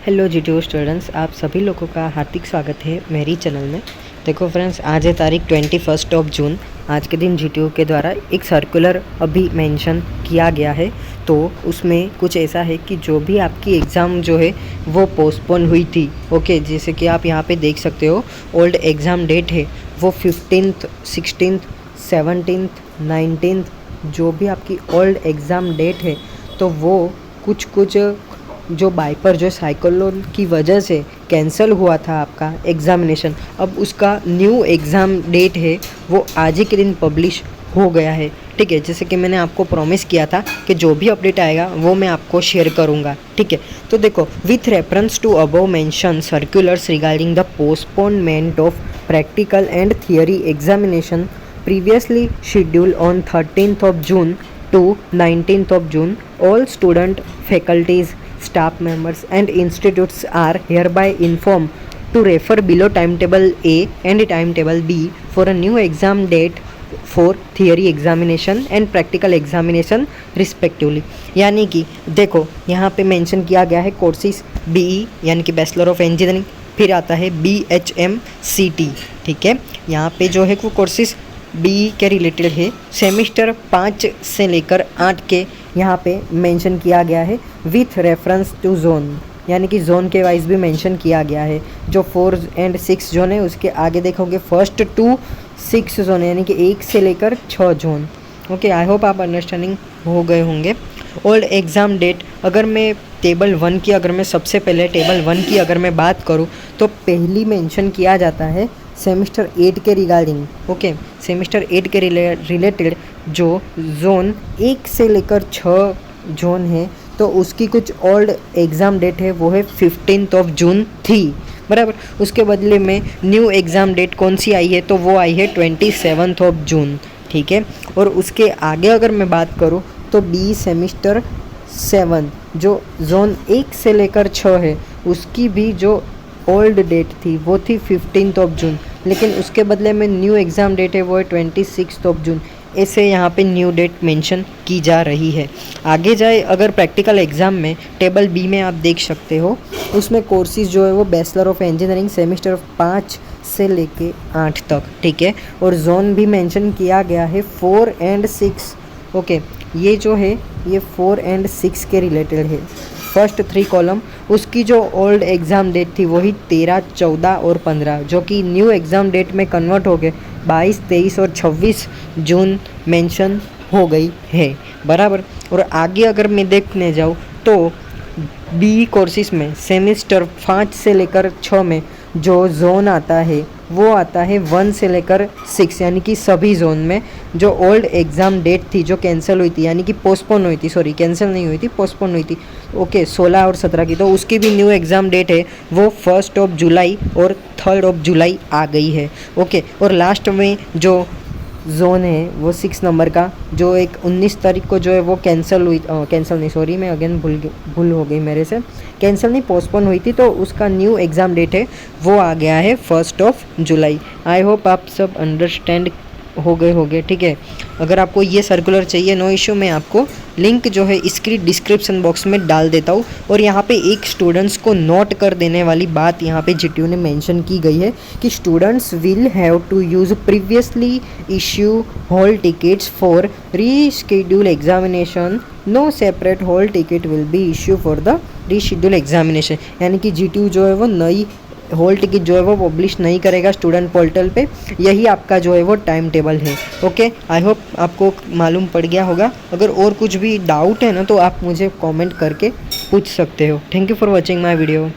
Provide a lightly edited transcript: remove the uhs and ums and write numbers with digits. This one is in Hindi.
हेलो जीटीओ स्टूडेंट्स, आप सभी लोगों का हार्दिक स्वागत है मेरी चैनल में। देखो फ्रेंड्स, आज है तारीख 21 जून। आज के दिन जीटीओ के द्वारा एक सर्कुलर अभी मेंशन किया गया है। तो उसमें कुछ ऐसा है कि जो भी आपकी एग्ज़ाम जो है वो पोस्टपोन हुई थी, ओके, जैसे कि आप यहाँ पे देख सकते हो ओल्ड एग्ज़ाम डेट है वो 15th, 16th, 17th, 19th, जो भी आपकी ओल्ड एग्ज़ाम डेट है तो वो कुछ जो बाइपर जो साइक्लोन की वजह से कैंसिल हुआ था आपका एग्ज़ामिनेशन, अब उसका न्यू एग्ज़ाम डेट है वो आज ही के दिन पब्लिश हो गया है। ठीक है, जैसे कि मैंने आपको प्रॉमिस किया था कि जो भी अपडेट आएगा वो मैं आपको शेयर करूंगा। ठीक है, तो देखो, with reference to above mention circulars regarding the postponement of practical and theory examination previously scheduled on 13th June to 19th June, all student, faculties, staff members and institutes are hereby informed to refer below timetable A and timetable B for a new exam date for theory examination and practical examination respectively। यानी कि देखो, यहाँ पे मेंशन किया गया है कोर्सेज BE यानी कि बैचलर ऑफ इंजीनियरिंग, फिर आता है BHMCT। ठीक है, यहाँ पे जो है वो कोर्सेज BE के रिलेटेड है। सेमिस्टर 5 से लेकर 8 के यहाँ पे मेंशन किया गया है विथ रेफरेंस टू जोन, यानी कि जोन के वाइज भी मेंशन किया गया है। जो 4 and 6 जोन है उसके आगे देखोगे 1st to 6 जोन है, यानी कि 1 से लेकर 6 जोन। ओके, आई होप आप अंडरस्टैंडिंग हो गए होंगे। ओल्ड एग्ज़ाम डेट, अगर मैं टेबल 1 की, अगर मैं सबसे पहले टेबल 1 की अगर मैं बात करूँ तो पहली मेंशन किया जाता है सेमिस्टर 8 के रिगार्डिंग। ओके, सेमिस्टर 8 के रिलेटेड जो जोन 1 से लेकर 6 जोन है तो उसकी कुछ ओल्ड एग्ज़ाम डेट है वो है 15th June थी, बराबर। उसके बदले में न्यू एग्ज़ाम डेट कौन सी आई है तो वो आई है 27th June। ठीक है, और उसके आगे अगर मैं बात करूँ तो बी सेमिस्टर 7 जो जोन 1 से लेकर 6 है उसकी भी जो ओल्ड डेट थी वो थी 15th June, लेकिन उसके बदले में न्यू एग्ज़ाम डेट है वो है 26th June। ऐसे यहाँ पे न्यू डेट मेंशन की जा रही है। आगे जाए अगर प्रैक्टिकल एग्ज़ाम में टेबल बी में आप देख सकते हो, उसमें कोर्सेज जो है वो बैचलर ऑफ इंजीनियरिंग सेमिस्टर 5 से लेके 8 तक। ठीक है, और जोन भी मेंशन किया गया है 4 and 6। ओके, ये जो है ये 4 and 6 के रिलेटेड है। फर्स्ट 3 कॉलम उसकी जो ओल्ड एग्ज़ाम डेट थी वही 13, 14 और 15, जो कि न्यू एग्ज़ाम डेट में कन्वर्ट हो गए 22, 23 और 26 जून मेंशन हो गई है, बराबर। और आगे अगर मैं देखने जाऊँ तो बी कोर्सेज में सेमिस्टर 5 से लेकर 6 में जो जोन आता है वो आता है 1 से लेकर 6, यानी कि सभी जोन में जो ओल्ड एग्ज़ाम डेट थी जो कैंसिल हुई थी, यानी कि पोस्टपोन हुई थी, सॉरी कैंसिल नहीं हुई थी, पोस्टपोन हुई थी। ओके, 16 और 17 की, तो उसकी भी न्यू एग्ज़ाम डेट है वो 1 जुलाई और 3 जुलाई आ गई है। ओके, और लास्ट में जो जोन है वो 6 नंबर का जो एक 19 तारीख को जो है वो कैंसिल हुई, कैंसिल नहीं, सॉरी मैं अगेन भूल हो गई मेरे से, कैंसिल नहीं पोस्टपोन हुई थी, तो उसका न्यू एग्ज़ाम डेट है वो आ गया है 1 जुलाई। आई होप आप सब अंडरस्टैंड हो गए होंगे। ठीक है, अगर आपको ये सर्कुलर चाहिए नो इशू, मैं आपको लिंक जो है इसकी डिस्क्रिप्शन बॉक्स में डाल देता हूँ। और यहाँ पे एक स्टूडेंट्स को नोट कर देने वाली बात यहाँ पे जीटीयू ने मेंशन की गई है कि students will have to use previously issue hall tickets for reschedule examination, no separate hall ticket will be issue for the reschedule examination. यानी कि जीटीयू जो है वो नई हॉल टिकट जो है वो पब्लिश नहीं करेगा स्टूडेंट पोर्टल पे, यही आपका जो है वो टाइम टेबल है। ओके, आई होप आपको मालूम पड़ गया होगा। अगर और कुछ भी डाउट है ना तो आप मुझे कमेंट करके पूछ सकते हो। Thank you for watching my video.